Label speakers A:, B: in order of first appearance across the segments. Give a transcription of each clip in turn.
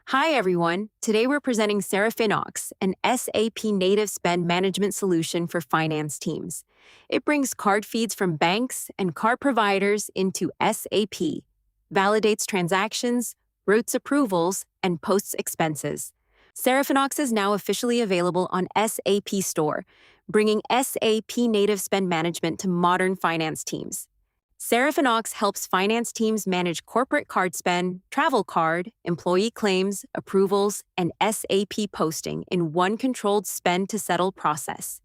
A: Hi, everyone. Today we're presenting Serafinox, an SAP-native spend management solution for finance teams. It brings card feeds from banks and card providers into SAP, validates transactions, routes approvals, and posts expenses. Serafinox is now officially available on SAP Store, bringing SAP-native spend management to modern finance teams. Serafinox helps finance teams manage corporate card spend, travel card, employee claims, approvals, and SAP posting in one controlled spend-to-settle process.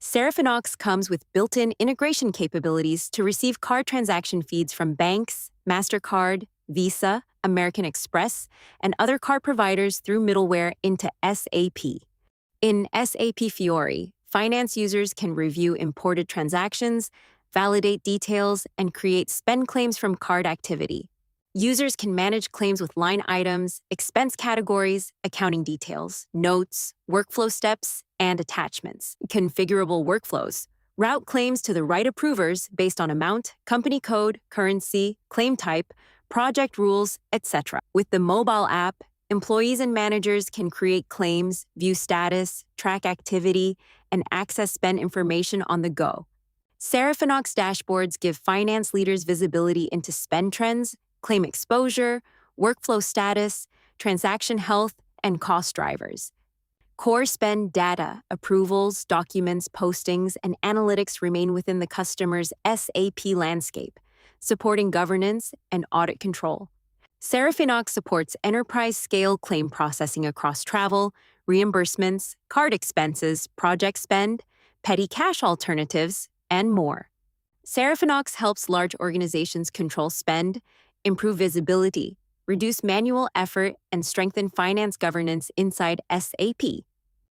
A: Serafinox comes with built-in integration capabilities to receive card transaction feeds from banks, MasterCard, Visa, American Express, and other card providers through middleware into SAP. In SAP Fiori, finance users can review imported transactions, validate details, and create spend claims from card activity. Users can manage claims with line items, expense categories, accounting details, notes, workflow steps, and attachments. Configurable workflows route claims to the right approvers based on amount, company code, currency, claim type, project rules, etc. With the mobile app, employees and managers can create claims, view status, track activity, and access spend information on the go. Serafinox dashboards give finance leaders visibility into spend trends, claim exposure, workflow status, transaction health, and cost drivers. Core spend data, approvals, documents, postings, and analytics remain within the customer's SAP landscape, supporting governance and audit control. Serafinox supports enterprise-scale claim processing across travel, reimbursements, card expenses, project spend, petty cash alternatives, and more. Serafinox helps large organizations control spend, improve visibility, reduce manual effort, and strengthen finance governance inside SAP.